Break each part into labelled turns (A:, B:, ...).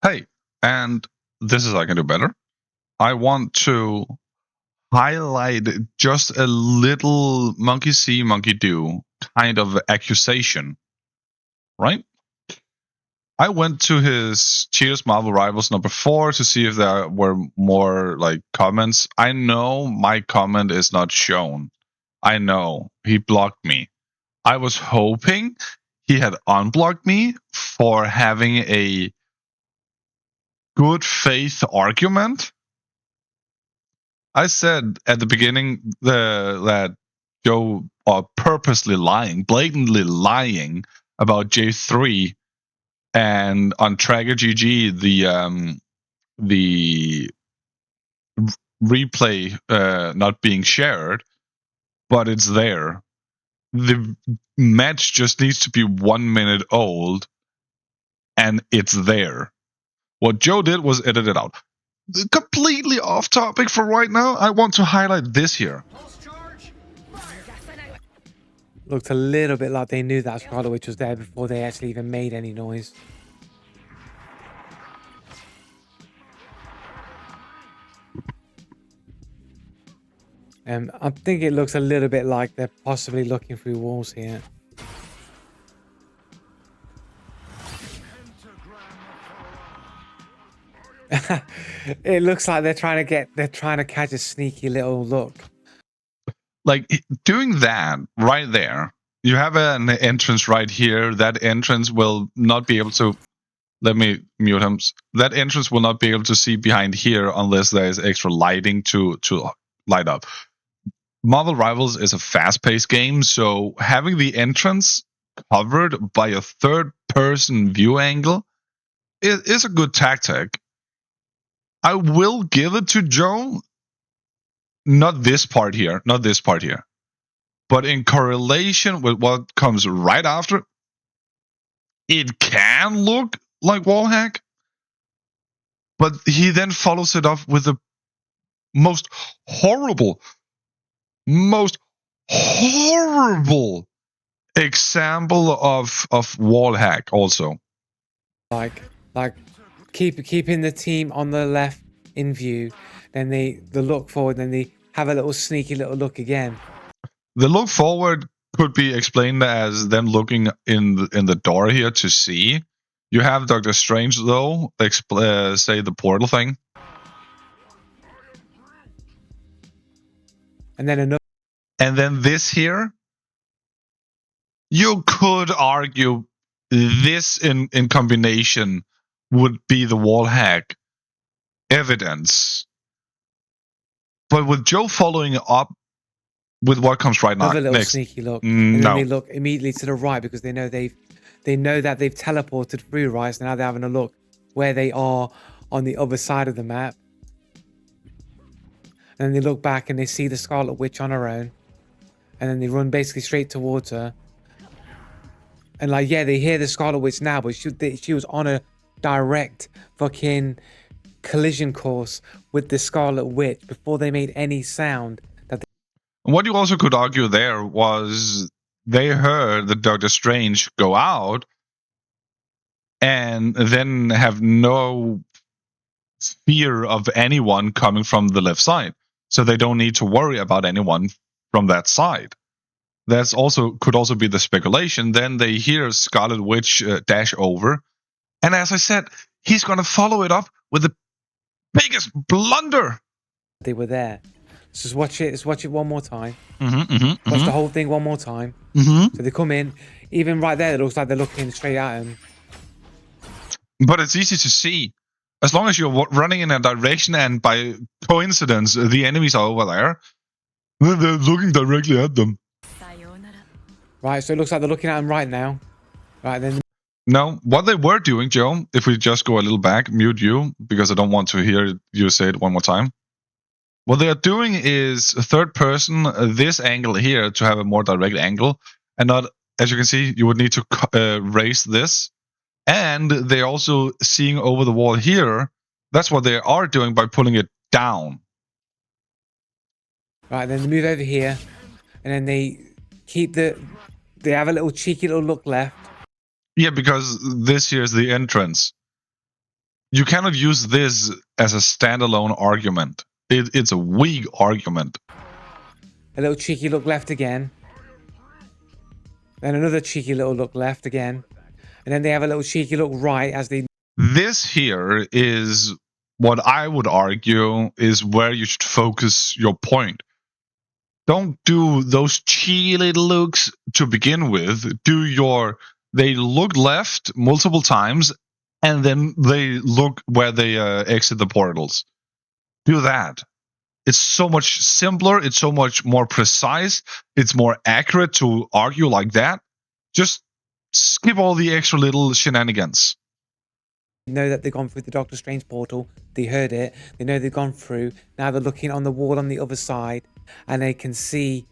A: Hey, and this is I can do better. I want to highlight just a little monkey see, monkey do kind of accusation, right? I went to his Cheers Marvel Rivals number 4 to see if there were more like comments. I know my comment is not shown. I know he blocked me. I was hoping he had unblocked me for having a good faith argument. I said at the beginning that Joe are purposely lying, blatantly lying about J3, and on Tracker GG the replay not being shared, but it's there. The match just needs to be 1 minute old, and it's there. What Joe did was edit it out. Completely off topic for right now. I want to highlight this here.
B: Looked a little bit like they knew that Scarlet Witch was there before they actually even made any noise. I think it looks a little bit like they're possibly looking through walls here. It looks like they're trying to catch a sneaky little look.
A: Like doing that right there. You have an entrance right here. That entrance will not be able to. Let me mute him. That entrance will not be able to see behind here unless there is extra lighting to light up. Marvel Rivals is a fast-paced game, so having the entrance covered by a third-person view angle is a good tactic. I will give it to Joe. Not this part here. Not this part here. But in correlation with what comes right after, it can look like wall hack. But he then follows it up with the most horrible example of wall hack also.
B: Like keeping the team on the left in view, then they look forward, then they have a little sneaky little look again.
A: The look forward could be explained as them looking in the door here to see. You have Doctor Strange though, say the portal thing.
B: And then another.
A: And then this here, you could argue this in combination would be the wall hack evidence. But with Joe following up with what comes right now,
B: another little
A: next.
B: Sneaky look, and then they look immediately to the right because they know that they've teleported through, right? So now they're having a look where they are on the other side of the map. And then they look back and they see the Scarlet Witch on her own. And then they run basically straight towards her. And like, yeah, they hear the Scarlet Witch now, but she was on a direct fucking collision course with the Scarlet Witch before they made any sound.
A: What you also could argue there was they heard the Doctor Strange go out and then have no fear of anyone coming from the left side. So they don't need to worry about anyone from that side. That's also could also be the speculation. Then they hear Scarlet Witch dash over. And as I said, he's going to follow it up with the biggest blunder.
B: They were there. Let's just watch it. Let's watch it one more time. Watch the whole thing one more time. So they come in. Even right there, it looks like they're looking straight at him.
A: But it's easy to see. As long as you're running in a direction and by coincidence the enemies are over there, they're looking directly at them.
B: Right, so it looks like they're looking at him right now. Right, then.
A: No, what they were doing, Joe, if we just go a little back, mute you, because I don't want to hear you say it one more time. What they are doing is third person, this angle here to have a more direct angle, and not, as you can see, you would need to raise this. And they're also seeing over the wall here. That's what they are doing by pulling it down.
B: Right, then they move over here, and then they keep they have a little cheeky little look left.
A: Yeah, because this here is the entrance. You cannot use this as a standalone argument. It's a weak argument.
B: A little cheeky look left again. Then another cheeky little look left again. And then they have a little cheeky look right as they...
A: This here is what I would argue is where you should focus your point. Don't do those cheeky little looks to begin with. They look left multiple times, and then they look where they exit the portals. Do that. It's so much simpler. It's so much more precise. It's more accurate to argue like that. Just skip all the extra little shenanigans.
B: know that they've gone through the Doctor Strange portal. They heard it. They know they've gone through. Now they're looking on the wall on the other side, and they can see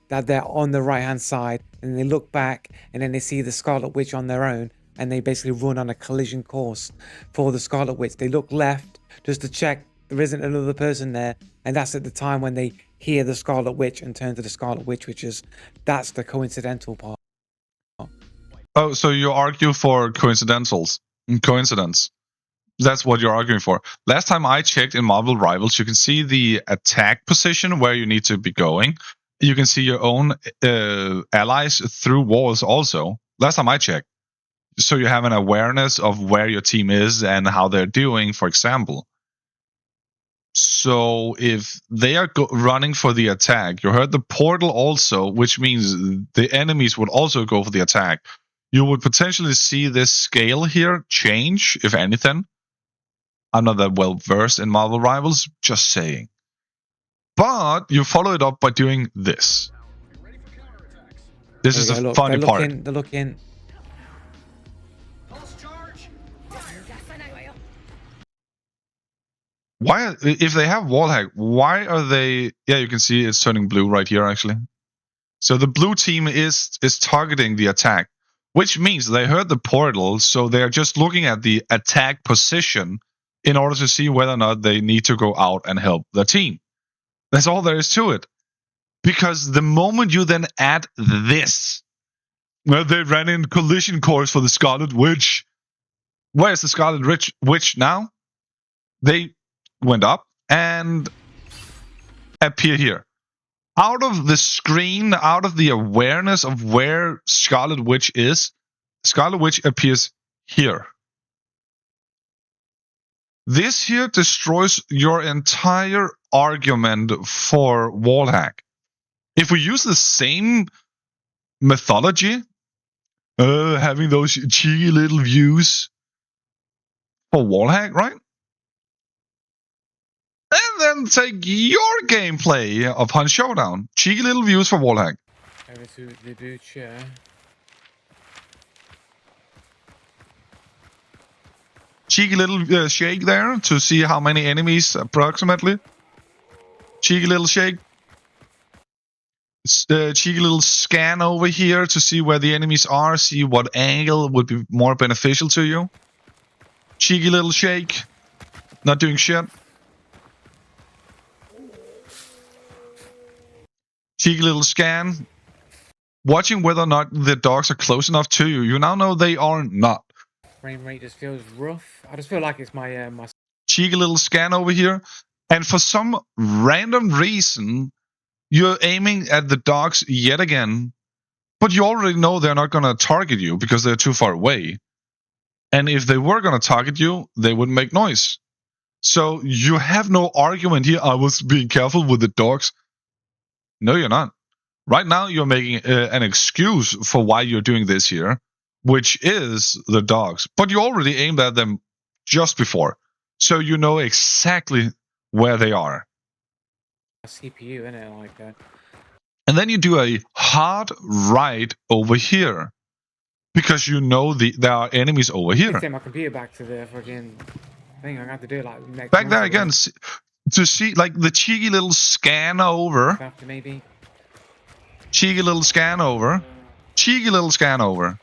B: that they're on the right-hand side. And they look back, and then they see the Scarlet Witch on their own, and they basically run on a collision course for the Scarlet Witch. They look left just to check there isn't another person there, and that's at the time when they hear the Scarlet Witch and turn to the Scarlet Witch, that's the coincidental part.
A: Oh, so you argue for coincidence. That's what you're arguing for. Last time I checked in Marvel Rivals, you can see the attack position where you need to be going. You can see your own allies through walls also. Last time I checked. So you have an awareness of where your team is and how they're doing, for example. So if they are running for the attack, you heard the portal also, which means the enemies would also go for the attack. You would potentially see this scale here change, if anything. I'm not that well versed in Marvel Rivals, just saying. But you follow it up by doing this. This is the funny part.
B: They're looking.
A: Why, if they have wall hack, why are they? Yeah, you can see it's turning blue right here, actually. So the blue team is targeting the attack, which means they heard the portal, so they're just looking at the attack position in order to see whether or not they need to go out and help the team. That's all there is to it. Because the moment you then add this, well, they ran in collision course for the Scarlet Witch. Where's the Scarlet Witch now? They went up and appear here. Out of the screen, out of the awareness of where Scarlet Witch is, Scarlet Witch appears here. This here destroys your entire argument for wallhack. If we use the same methodology, having those cheeky little views for wallhack, right? And then take your gameplay of Hunt Showdown. Cheeky little views for wallhack.
B: Over to the butcher.
A: Cheeky little shake there to see how many enemies approximately. Cheeky little shake. Cheeky little scan over here to see where the enemies are. See what angle would be more beneficial to you. Cheeky little shake. Not doing shit. Cheeky little scan. Watching whether or not the dogs are close enough to you. You now know they are not.
B: Frame rate just feels rough. I just feel like it's my
A: cheeky little scan over here. And for some random reason, you're aiming at the dogs yet again. But you already know they're not going to target you because they're too far away. And if they were going to target you, they wouldn't make noise. So you have no argument here. I was being careful with the dogs. No, you're not. Right now, you're making an excuse for why you're doing this here, which is the dogs. But you already aimed at them just before. So you know exactly where they are.
B: CPU, isn't it? Like that.
A: And then you do a hard right over here. Because you know there are enemies over here.
B: Take my computer back to the freaking thing. I'm going to have to do it like next
A: back there again. To see like the cheeky little scan over.
B: After maybe.
A: Cheeky little scan over. Cheeky little scan over.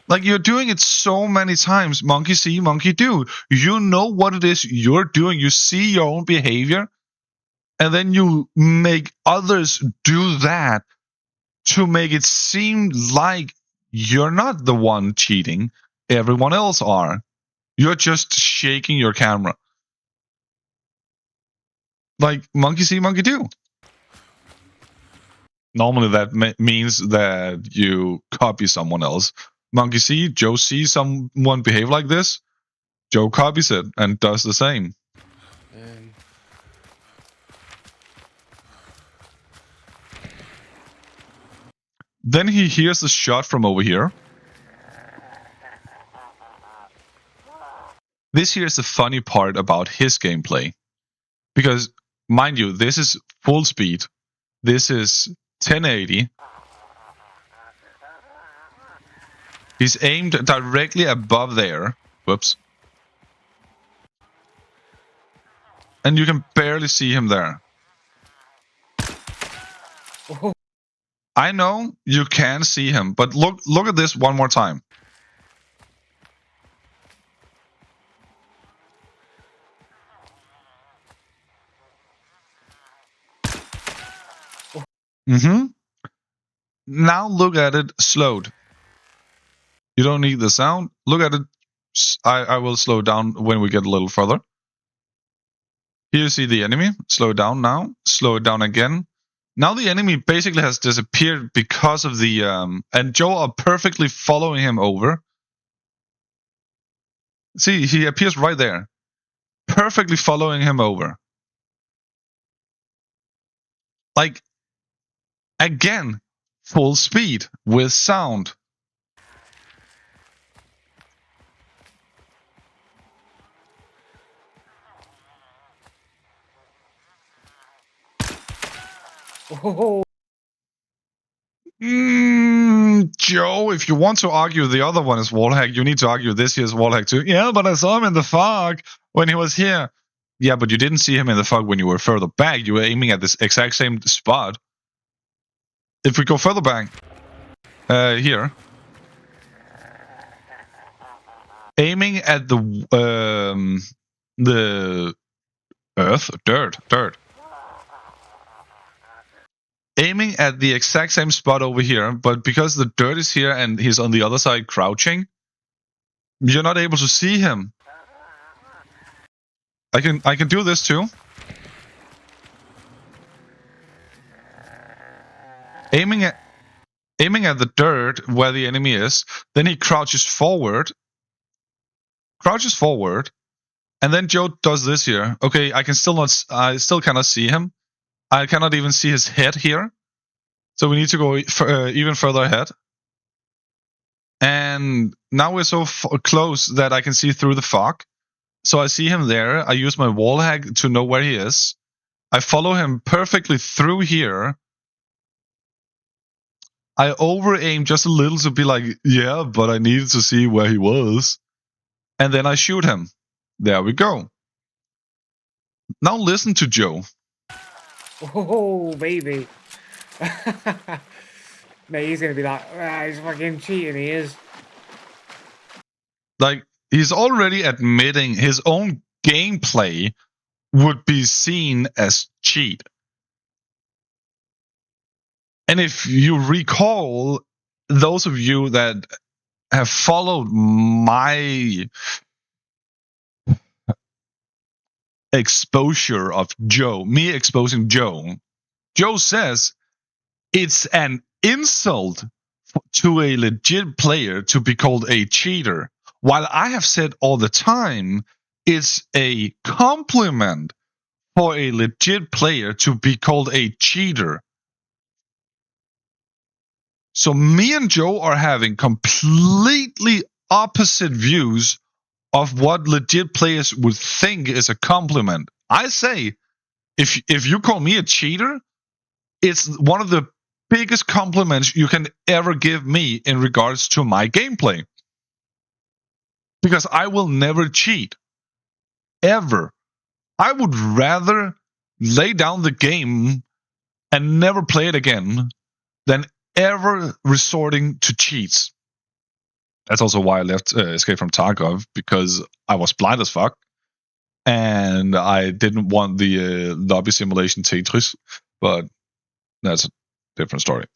A: Like you're doing it so many times. Monkey see, monkey do. You know what it is you're doing. You see your own behavior. And then you make others do that to make it seem like you're not the one cheating. Everyone else are. You're just shaking your camera. Like monkey see, monkey do. Normally that means that you copy someone else. Monkey see, Joe sees someone behave like this. Joe copies it and does the same. Then he hears the shot from over here. This here is the funny part about his gameplay. Because, mind you, this is full speed. This is 1080. He's aimed directly above there. Whoops. And you can barely see him there.
B: Oh.
A: I know you can see him, but look at this one more time. Now look at it slowed. You don't need the sound. Look at it. I will slow down when we get a little further. Here you see the enemy. Slow it down now. Slow it down again. Now the enemy basically has disappeared because of the... and Joe are perfectly following him over. See, he appears right there. Perfectly following him over. Like, again, full speed with sound.
B: Oh.
A: Joe, if you want to argue the other one is wall hack, you need to argue this here's wall hack too. Yeah, but I saw him in the fog when he was here. Yeah, but you didn't see him in the fog when you were further back. You were aiming at this exact same spot. If we go further back, here, aiming at the earth, dirt. Aiming at the exact same spot over here, but because the dirt is here and he's on the other side crouching, you're not able to see him. I can do this too. Aiming at the dirt where the enemy is, then he crouches forward, and then Joe does this here. Okay, I still cannot see him. I cannot even see his head here. So we need to go even further ahead. And now we're so close that I can see through the fog. So I see him there. I use my wall hack to know where he is. I follow him perfectly through here. I over-aim just a little to be like, yeah, but I needed to see where he was. And then I shoot him. There we go. Now listen to Joe.
B: Oh, baby. Mate, he's gonna be like, he's fucking cheating, he is.
A: Like, he's already admitting his own gameplay would be seen as cheat. And if you recall, those of you that have followed my exposure of Joe, me exposing Joe, Joe says it's an insult to a legit player to be called a cheater. While I have said all the time, it's a compliment for a legit player to be called a cheater. So me and Joe are having completely opposite views of what legit players would think is a compliment. I say, if you call me a cheater, it's one of the biggest compliments you can ever give me in regards to my gameplay. Because I will never cheat. Ever. I would rather lay down the game and never play it again than ever resorting to cheats. That's also why I left Escape from Tarkov, because I was blind as fuck. And I didn't want the lobby simulation Tetris, but that's a different story.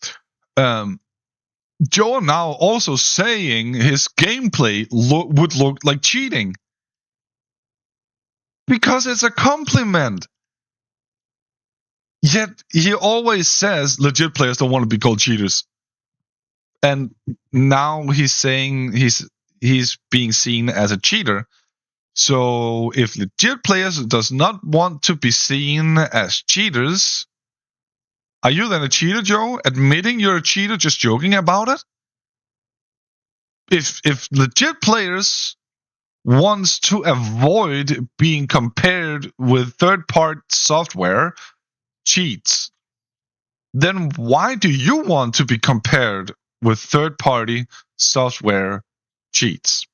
A: Joe now also saying his gameplay would look like cheating. Because it's a compliment. Yet he always says legit players don't want to be called cheaters. And now he's saying he's being seen as a cheater. So if legit players does not want to be seen as cheaters, are you then a cheater, Joe? Admitting you're a cheater, just joking about it? If legit players wants to avoid being compared with third-party software cheats, then why do you want to be compared with third-party software cheats?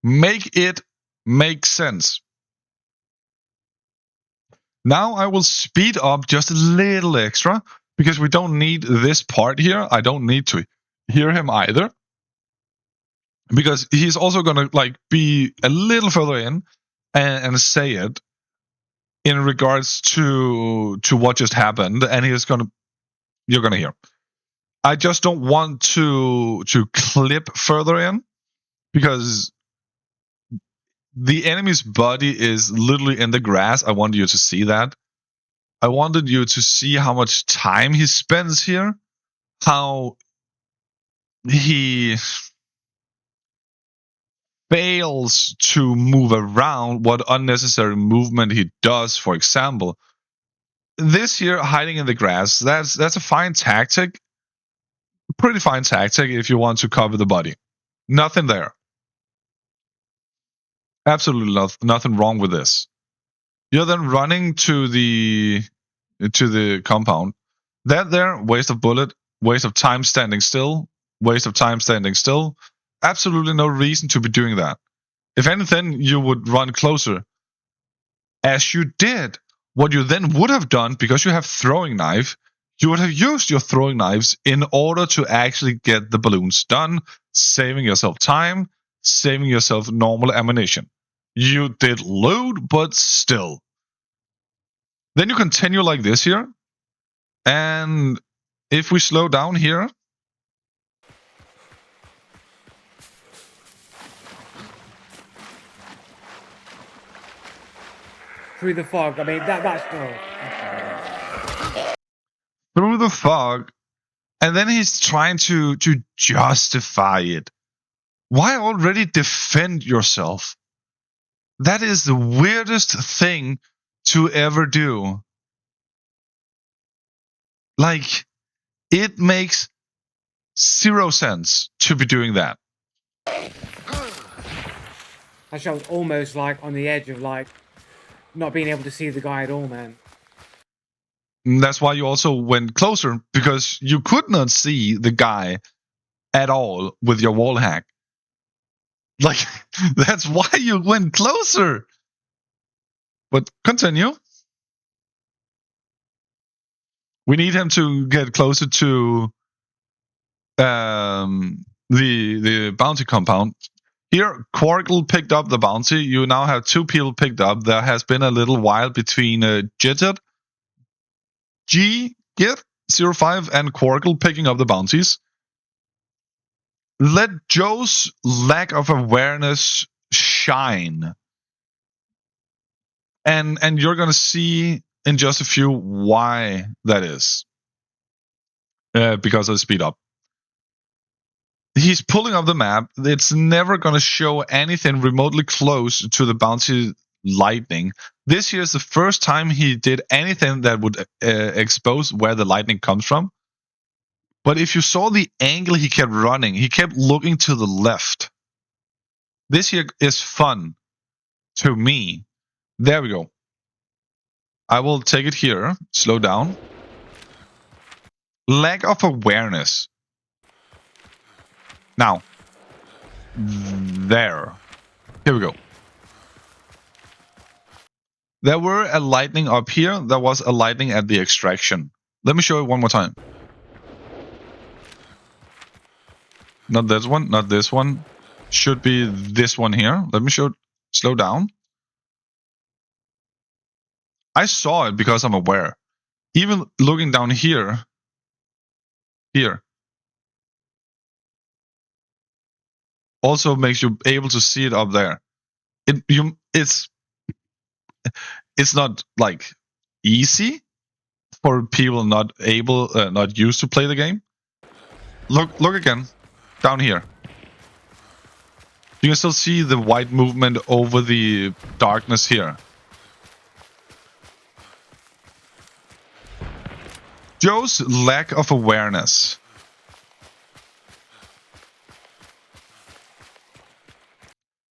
A: Make it make sense. Now I will speed up just a little extra because we don't need this part here. I don't need to hear him either, because he's also gonna like be a little further in and say it in regards to what just happened, and you're gonna hear. I just don't want to clip further in because the enemy's body is literally in the grass. I wanted you to see that. I wanted you to see how much time he spends here, how he fails to move around, what unnecessary movement he does, for example. This here, hiding in the grass, that's a fine tactic. Pretty fine tactic if you want to cover the body. Nothing there. Absolutely nothing wrong with this. You're then running to the compound. That there, waste of bullet, waste of time standing still, waste of time standing still. Absolutely no reason to be doing that. If anything, you would run closer. As you did. What you then would have done, because you have throwing knife, you would have used your throwing knives in order to actually get the balloons done, saving yourself time, saving yourself normal ammunition. You did load, but still. Then you continue like this here. And if we slow down here,
B: Through the fog. I mean, that's
A: through the fog, and then he's trying to justify it. Why already defend yourself? That is the weirdest thing to ever do. Like, it makes zero sense to be doing that.
B: Actually, I was almost like on the edge of like not being able to see the guy at all, man.
A: And that's why you also went closer, because you could not see the guy at all with your wall hack. Like, that's why you went closer. But continue. We need him to get closer to the bounty compound. Here, Quarkle picked up the bounty. You now have two people picked up. There has been a little while between Jitter, G05, and Quarkle picking up the bounties. Let Joe's lack of awareness shine. And you're going to see in just a few why that is. Because of the speed up. He's pulling up the map. It's never going to show anything remotely close to the bounty lightning. This here is the first time he did anything that would expose where the lightning comes from. But if you saw the angle he kept running, he kept looking to the left. This here is fun to me. There we go. I will take it here. Slow down. Lack of awareness. Now, there. Here we go. There were a lightning up here. There was a lightning at the extraction. Let me show it one more time. Not this one, not this one. Should be this one here. Let me show it. Slow down. I saw it because I'm aware. Even looking down here. Here. Also makes you able to see it up there. it's not like easy for people not used to play the game. Look again down here. You can still see the white movement over the darkness here. Joe's lack of awareness.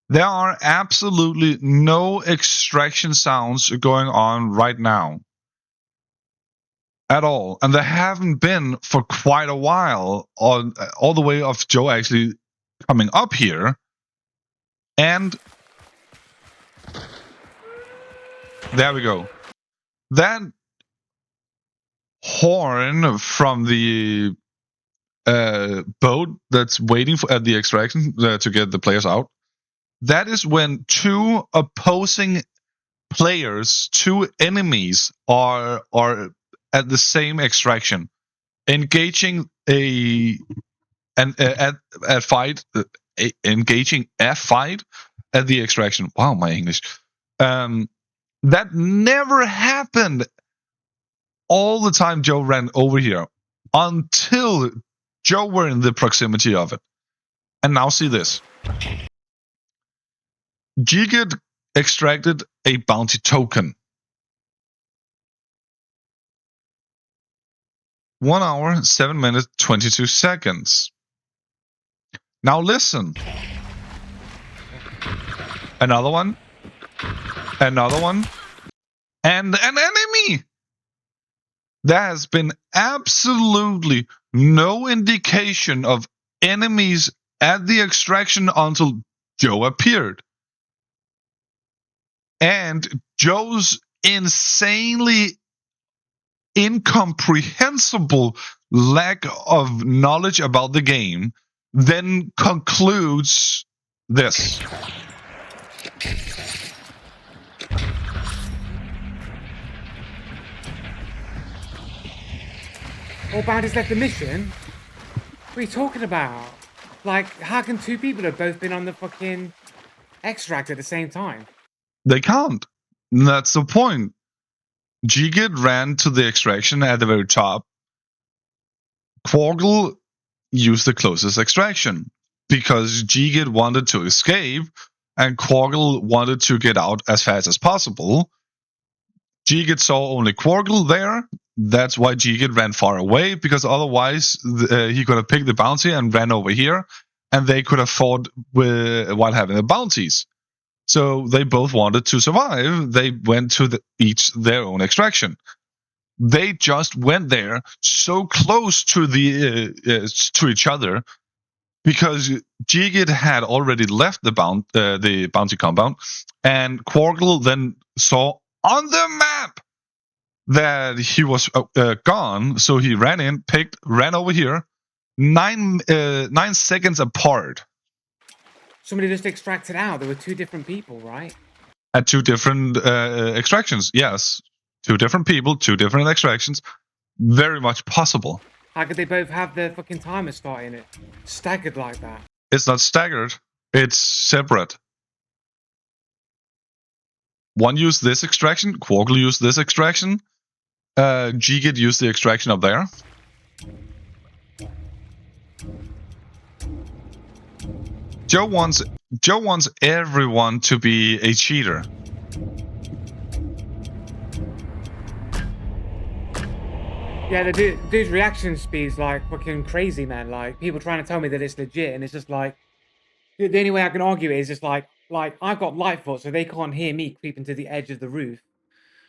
A: There are absolutely no extraction sounds going on right now. At all. And there haven't been for quite a while, all the way of Joe actually coming up here. And there we go. That horn from the boat that's waiting at the extraction to get the players out, that is when two opposing players, two enemies are at the same extraction, engaging engaging a fight at the extraction. Wow, my English. That never happened all the time Joe ran over here until Joe were in the proximity of it. And now see this. Jigid extracted a bounty token. 1 hour, 7 minutes, 22 seconds. Now listen. Another one. Another one. And an enemy. There has been absolutely no indication of enemies at the extraction until Joe appeared. And Joe's insanely incomprehensible lack of knowledge about the game then concludes this.
B: All bounties left the mission? What are you talking about? Like, how can two people have both been on the fucking extract at the same time?
A: They can't. That's the point. Jigid ran to the extraction at the very top. Quargle used the closest extraction because Jigid wanted to escape and Quargle wanted to get out as fast as possible. Jigid saw only Quargle there. That's why Jigid ran far away, because otherwise he could have picked the bounty and ran over here, and they could have fought while having the bounties. So they both wanted to survive. They went to each their own extraction. They just went there so close to to each other because Jigid had already left the bounty compound, and Quargle then saw on the map that he was gone. So he ran in, ran over here, 9 seconds apart.
B: Somebody just extracted out. There were two different people, right?
A: At two different extractions, yes. Two different people, two different extractions. Very much possible.
B: How could they both have their fucking timer starting it staggered like that?
A: It's not staggered. It's separate. One used this extraction. Quargle used this extraction. Jigid used the extraction up there. Joe wants everyone to be a cheater.
B: Yeah, the dude's reaction speed's like fucking crazy, man. Like, people trying to tell me that it's legit, and it's just like, the only way I can argue it is just like I've got Lightfoot, so they can't hear me creeping to the edge of the roof.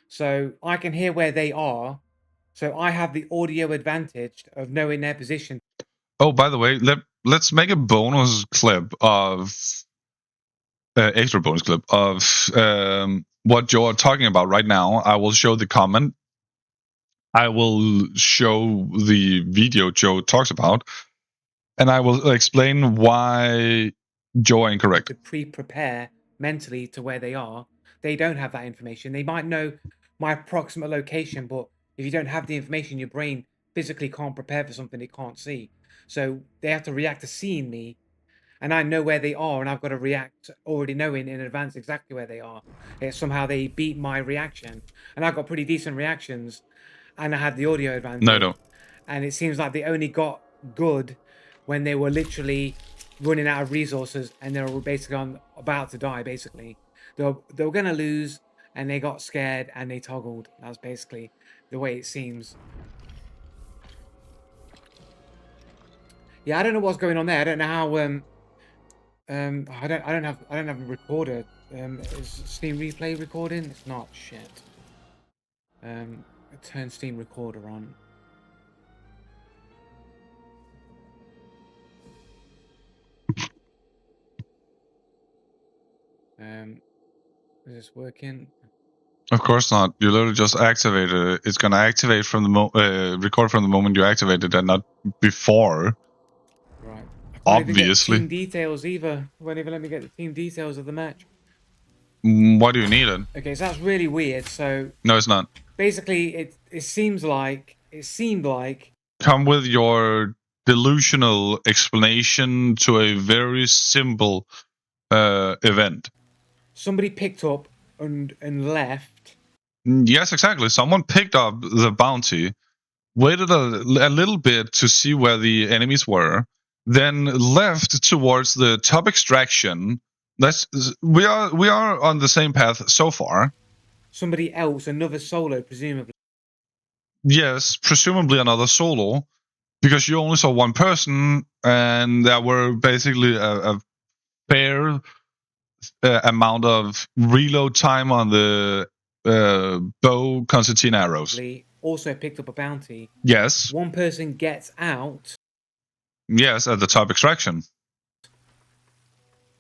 B: So I can hear where they are. So I have the audio advantage of knowing their position.
A: Oh, by the way, let's make a bonus clip of extra bonus clip of what Joe are talking about right now. I will show the comment. I will show the video Joe talks about, and I will explain why Joe are incorrect.
B: To pre-prepare mentally to where they are. They don't have that information. They might know my approximate location, but if you don't have the information, your brain physically can't prepare for something it can't see. So they have to react to seeing me, and I know where they are, and I've got to react already knowing in advance exactly where they are. Somehow they beat my reaction, and I got pretty decent reactions, and I had the audio advantage.
A: No, I don't.
B: And it seems like they only got good when they were literally running out of resources and they were basically about to die. Basically, they were going to lose, and they got scared and they toggled. That's basically the way it seems. Yeah, I don't know what's going on there. I don't know how. I don't have a recorder. Is Steam Replay recording? It's not. Shit. Turn Steam Recorder on. Is this working?
A: Of course not. You literally just activated it. It's gonna activate from the record from the moment you activate it, and not before.
B: Right. I can't
A: Obviously.
B: even get team details either. Won't even let me get the team details of the match.
A: Why do you need it?
B: Okay, so that's really weird. So
A: No, it's not.
B: basically, it seemed like
A: Come with your delusional explanation to a very simple event.
B: Somebody picked up and left.
A: Yes, exactly. Someone picked up the bounty, waited a little bit to see where the enemies were, then left towards the top extraction. We are on the same path so far.
B: Somebody else, another solo, presumably.
A: Yes, presumably another solo, because you only saw one person, and there were basically a fair amount of reload time on the bow concertina arrows.
B: Also picked up a bounty.
A: Yes.
B: One person gets out.
A: Yes, at the top extraction.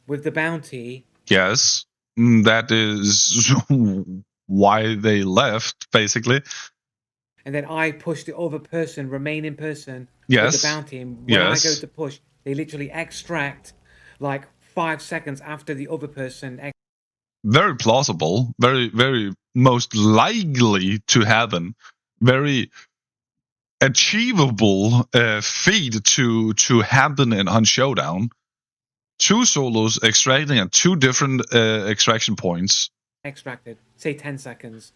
B: With the bounty.
A: Yes, that is why they left, basically.
B: And then I push the other person, remaining person,
A: yes.
B: with the bounty. And when I go to push, they literally extract like 5 seconds after the other person.
A: Very plausible. Very, very most likely to happen. Very achievable feat to happen in Hunt Showdown. 2 solos extracting at 2 different extraction points.
B: Extracted, say 10 seconds.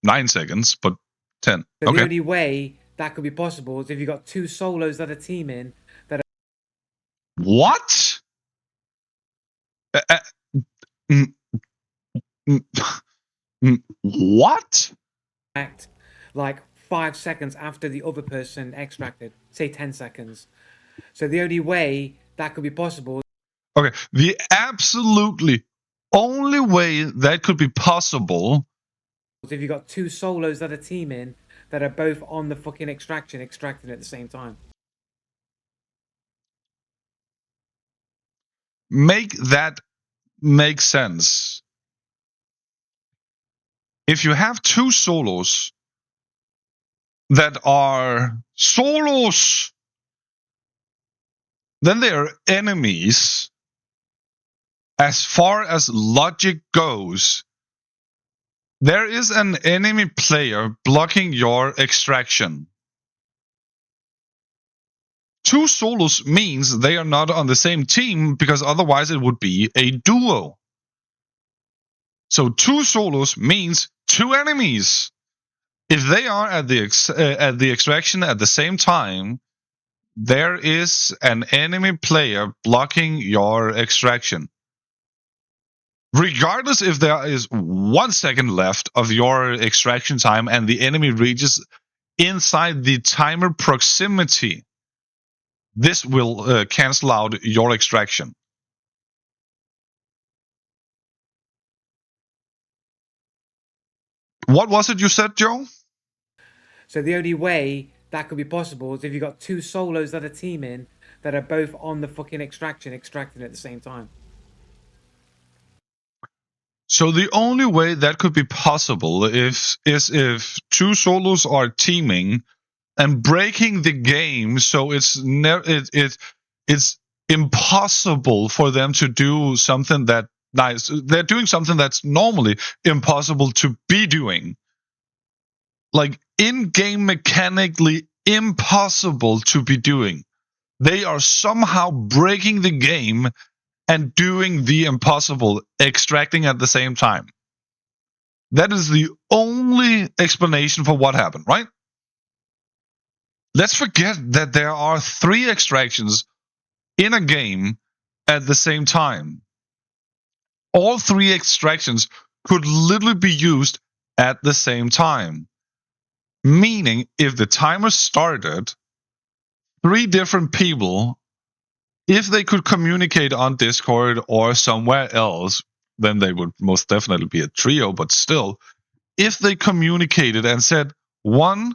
A: 9 seconds, but 10.
B: So the only way that could be possible is if you got 2 solos that are teaming that are...
A: What? What?
B: Like 5 seconds after the other person extracted, say 10 seconds. So the only way that could be possible.
A: Okay, the absolutely only way that could be possible
B: is if you got 2 solos that are teaming that are both on the fucking extracting at the same time.
A: Make that make sense. If you have 2 solos that are solos, then they are enemies. As far as logic goes, there is an enemy player blocking your extraction. 2 solos means they are not on the same team, because otherwise it would be a duo. So 2 solos means 2 enemies. If they are at the extraction at the same time, there is an enemy player blocking your extraction. Regardless if there is 1 second left of your extraction time and the enemy reaches inside the timer proximity, this will cancel out your extraction. What was it you said, Joe?
B: So the only way that could be possible is if you got 2 solos that are teaming that are both on the fucking extracting at the same time.
A: So the only way that could be possible is if 2 solos are teaming and breaking the game, so it's impossible for them to do something that nice. They're doing something that's normally impossible to be doing. Like in-game mechanically impossible to be doing. They are somehow breaking the game and doing the impossible, extracting at the same time. That is the only explanation for what happened, right? Let's forget that there are 3 extractions in a game at the same time. All 3 extractions could literally be used at the same time. Meaning, if the timer started, 3 different people, if they could communicate on Discord or somewhere else, then they would most definitely be a trio, but still, if they communicated and said 1,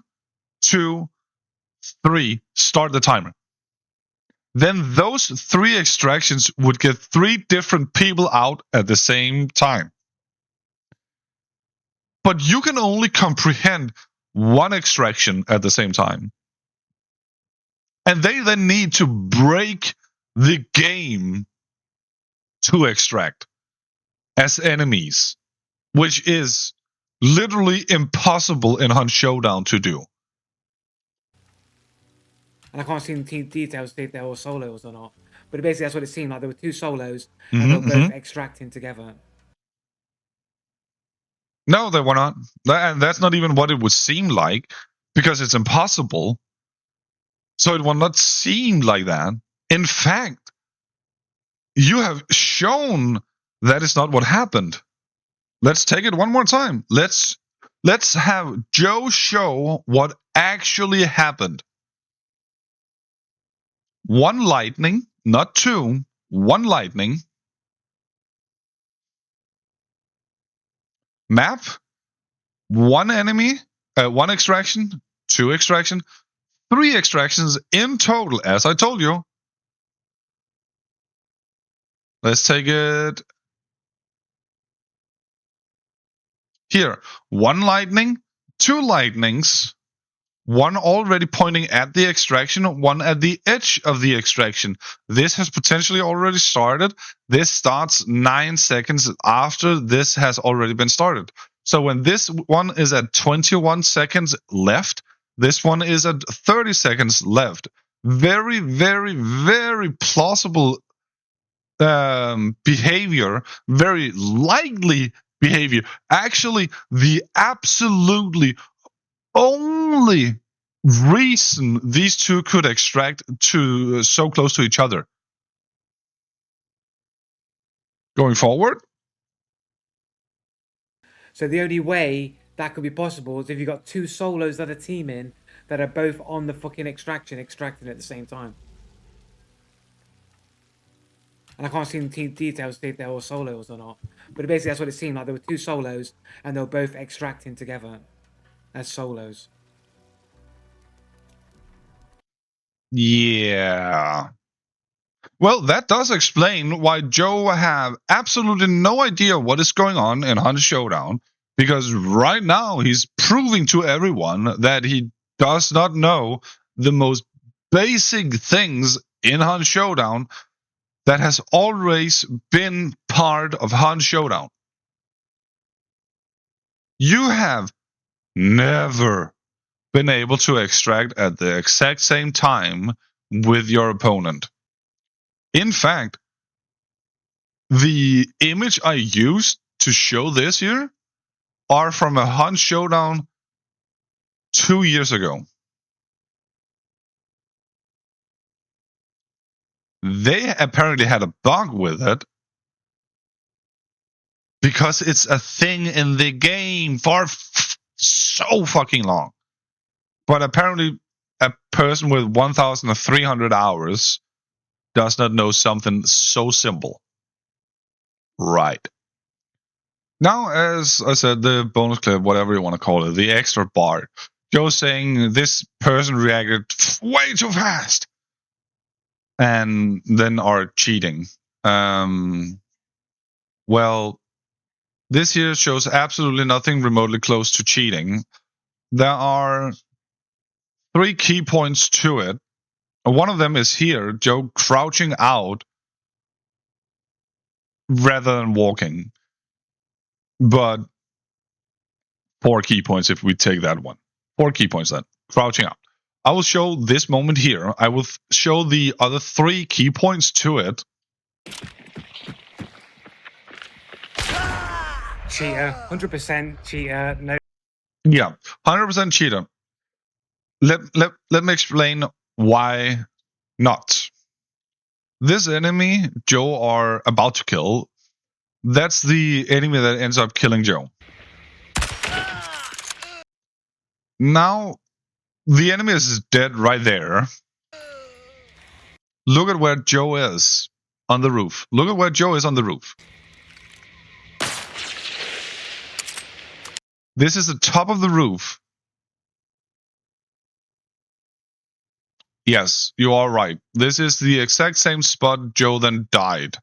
A: 2, 3, start the timer, then those 3 extractions would get 3 different people out at the same time. But you can only comprehend 1 extraction at the same time. And they then need to break the game to extract as enemies, which is literally impossible in Hunt Showdown to do.
B: And I can't see in details if they were solos or not. But basically, that's what it seemed like. There were 2 solos, and they were both extracting together.
A: No, they were not. And that's not even what it would seem like, because it's impossible. So it will not seem like that. In fact, you have shown that is not what happened. Let's take it one more time. Let's have Joe show what actually happened. 1 lightning, not 2, 1 lightning. Map, 1 enemy, 1 extraction, 2 extraction, 3 extractions in total, as I told you. Let's take it here. 1 lightning, 2 lightnings, 1 already pointing at the extraction, 1 at the edge of the extraction. This has potentially already started. This starts 9 seconds after this has already been started. So when this one is at 21 seconds left, this one is at 30 seconds left. Very, very, very plausible behavior, very likely behavior. Actually, the absolutely only reason these 2 could extract to so close to each other. Going forward,
B: So the only way that could be possible is if you got 2 solos that are teaming that are both on the fucking extracting at the same time. And I can't see in details if they were solos or not. But basically, that's what it seemed like. There were 2 solos, and they were both extracting together as solos.
A: yeah. Well, that does explain why Joe have absolutely no idea what is going on in Hunt Showdown, because right now he's proving to everyone that he does not know the most basic things in Hunt Showdown that has always been part of Hunt Showdown. You have never been able to extract at the exact same time with your opponent. In fact, the image I used to show this here are from a Hunt Showdown 2 years ago. They apparently had a bug with it because it's a thing in the game for so fucking long. But apparently, a person with 1,300 hours does not know something so simple. Right. Now, as I said, the bonus clip, whatever you want to call it, the extra bar, Joe saying this person reacted way too fast and then are cheating. Well, this here shows absolutely nothing remotely close to cheating. There are 3 key points to it. One of them is here, Joe crouching out rather than walking. But 4 key points if we take that one. 4 key points then. Crouching out. I will show this moment here. I will show the other 3 key points to it.
B: Cheater, 100% cheater. No.
A: Yeah, 100% cheater. Let me explain why not. This enemy Joe are about to kill, that's the enemy that ends up killing Joe. Now, the enemy is dead right there. Look at where Joe is on the roof. Look at where Joe is on the roof. This is the top of the roof. Yes, you are right. This is the exact same spot Joe then died.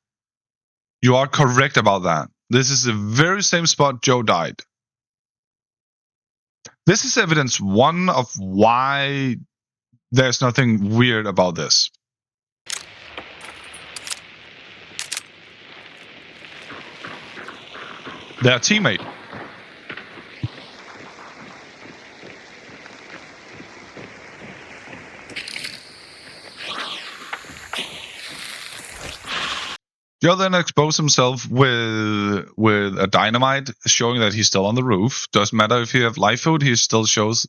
A: You are correct about that. This is the very same spot Joe died. This is evidence 1 of why there's nothing weird about this. Their teammate. Joe then exposed himself with a dynamite, showing that he's still on the roof. Doesn't matter if you have live food, he still shows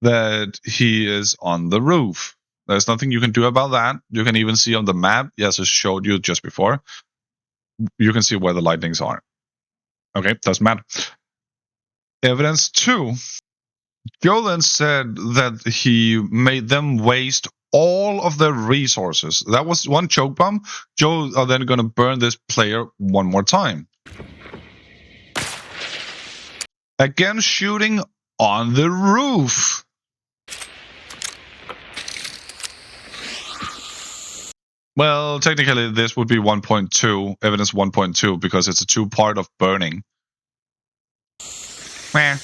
A: that he is on the roof. There's nothing you can do about that. You can even see on the map, yes, I showed you just before, you can see where the lightnings are. Okay, doesn't matter. Evidence 2. Joe then said that he made them waste all of their resources. That was 1 choke bomb. Joe are then going to burn this player 1 more time. Again, shooting on the roof. Well, technically this would be 1.2, evidence 1.2, because it's a 2-part of burning. Meh.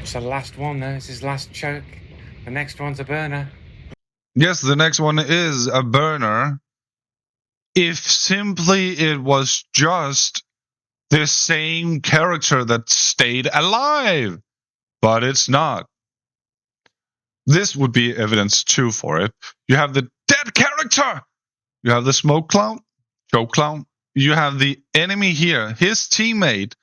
B: It's the last one, though. It's his last choke. The next one's a burner.
A: Yes, the next one is a burner. If simply it was just the same character that stayed alive, but it's not. This would be evidence 2 for it. You have the dead character. You have the smoke clown, choke clown. You have the enemy here, his teammate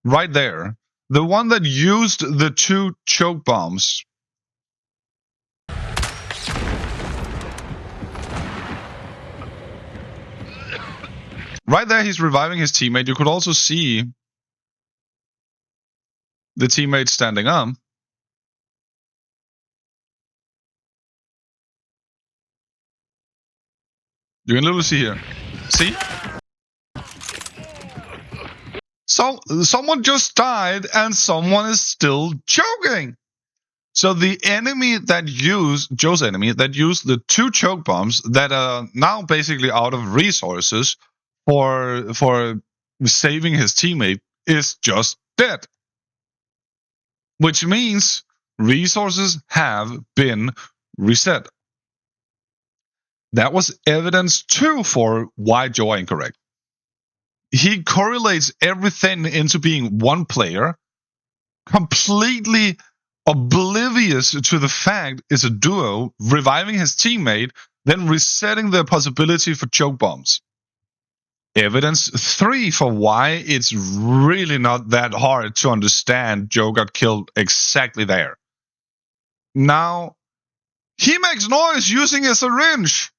A: right there. The one that used the 2 choke bombs. Right there, he's reviving his teammate. You could also see the teammate standing up. You can literally see here. See? So someone just died and someone is still choking. So the enemy that used, Joe's enemy, that used the 2 choke bombs that are now basically out of resources for saving his teammate is just dead. Which means resources have been reset. That was evidence 2 for why Joe are incorrect. He correlates everything into being 1 player, completely oblivious to the fact it's a duo, reviving his teammate, then resetting the possibility for choke bombs. Evidence 3 for why it's really not that hard to understand Joe got killed exactly there. Now, he makes noise using a syringe.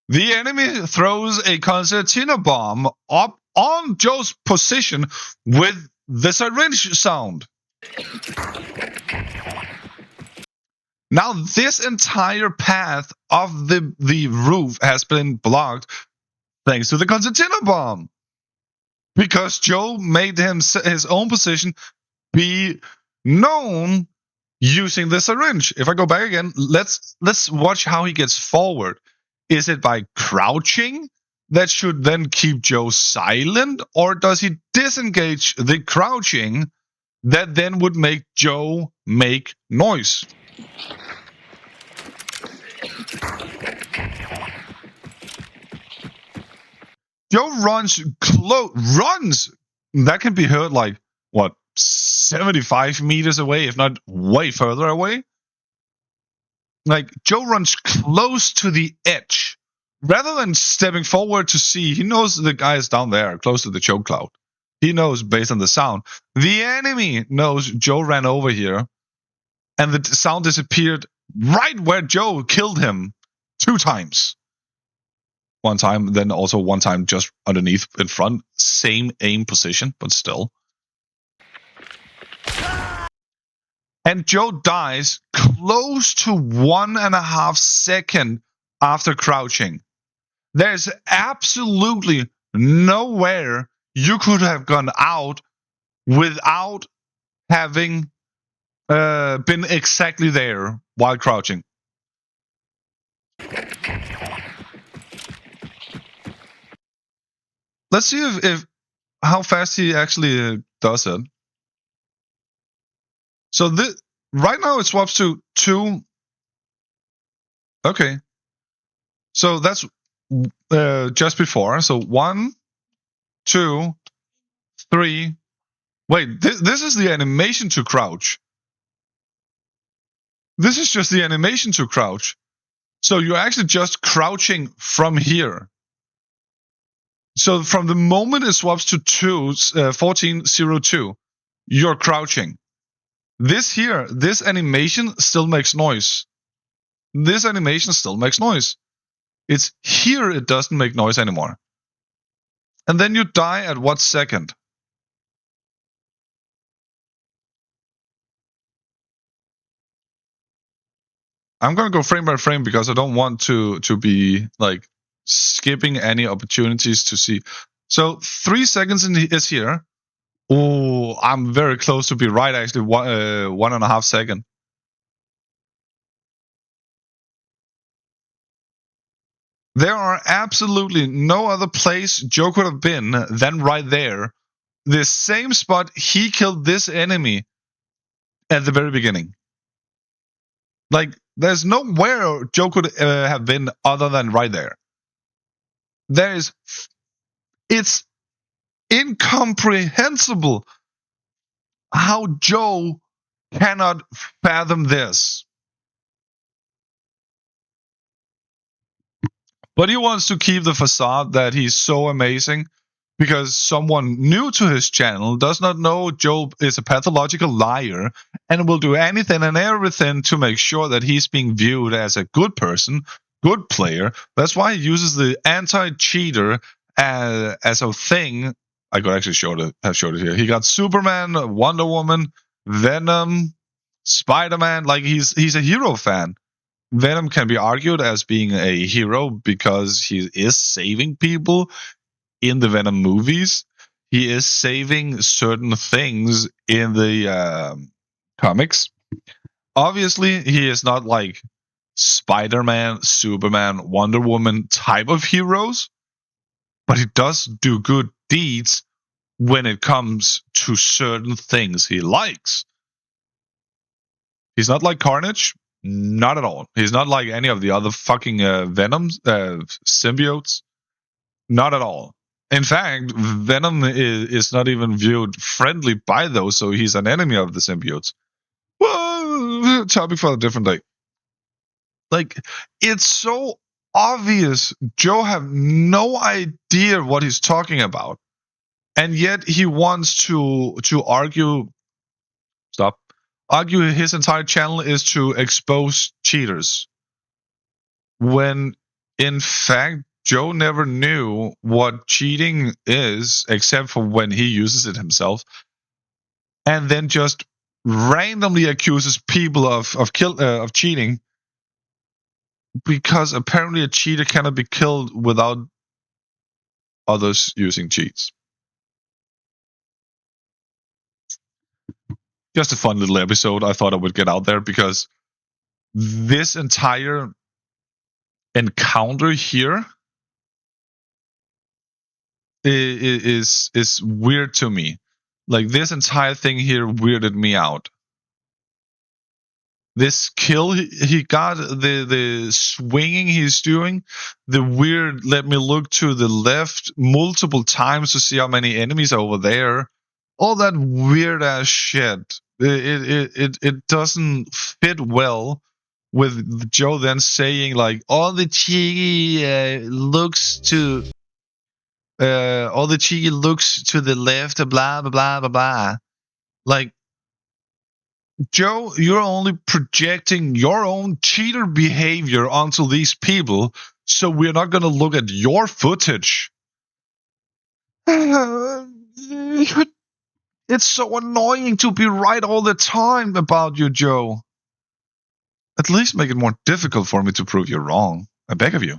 A: The enemy throws a concertina bomb up on Joe's position with the syringe sound. Now this entire path of the roof has been blocked thanks to the concertina bomb. Because Joe made his own position be known using the syringe. If I go back again, let's watch how he gets forward. Is it by crouching that should then keep Joe silent, or does he disengage the crouching that then would make Joe make noise? Joe runs runs. That can be heard like what 75 meters away, if not way further away. Like Joe runs close to the edge rather than stepping forward to see. He knows the guy is down there, close to the choke cloud. He knows based on the sound. The enemy knows Joe ran over here, and the sound disappeared right where Joe killed him 2 times. One time, then also one time just underneath in front. Same aim position, but still. And Joe dies close to 1.5 seconds after crouching. There's absolutely nowhere you could have gone out without having been exactly there while crouching. Let's see if how fast he actually does it. So this right now it swaps to 2. Okay. So that's just before. So 1, 2, 3. Wait, this is the animation to crouch. This is just the animation to crouch. So you're actually just crouching from here. So from the moment it swaps to 1402, you're crouching. This here, this animation still makes noise. This animation still makes noise. It's here it doesn't make noise anymore. And then you die at what second? I'm gonna go frame by frame because I don't want to be like skipping any opportunities to see. So 3 seconds is here. Oh, I'm very close to be right. Actually, 1.5 seconds. There are absolutely no other place Joe could have been than right there. The same spot he killed this enemy at the very beginning. Like, there's nowhere Joe could have been other than right there. It's incomprehensible how Joe cannot fathom this. But he wants to keep the facade that he's so amazing because someone new to his channel does not know Joe is a pathological liar and will do anything and everything to make sure that he's being viewed as a good person, good player. That's why he uses the anti-cheater as a thing. I could actually have showed it here. He got Superman, Wonder Woman, Venom, Spider-Man. Like he's a hero fan. Venom can be argued as being a hero because he is saving people in the Venom movies. He is saving certain things in the comics. Obviously, he is not like Spider-Man, Superman, Wonder Woman type of heroes, but he does do good deeds when it comes to certain things he likes. He's not like Carnage. Not at all. He's not like any of the other fucking Venoms, symbiotes. Not at all. In fact, Venom is not even viewed friendly by those, so he's an enemy of the symbiotes. Well, topic for a different day. Like, it's so obvious Joe have no idea what he's talking about. And yet he wants to argue his entire channel is to expose cheaters. When in fact Joe never knew what cheating is except for when he uses it himself, and then just randomly accuses people of cheating because apparently a cheater cannot be killed without others using cheats. Just a fun little episode I thought I would get out there because this entire encounter here is weird to me. Like, this entire thing here weirded me out. this kill he got, the swinging he's doing, the weird let me look to the left multiple times to see how many enemies are over there, all that weird ass shit. It doesn't fit well with Joe then saying like all the cheeky looks to the left, blah blah blah blah blah. Like, Joe, you're only projecting your own cheater behavior onto these people, so we're not going to look at your footage. It's so annoying to be right all the time about you, Joe. At least make it more difficult for me to prove you wrong. I beg of you.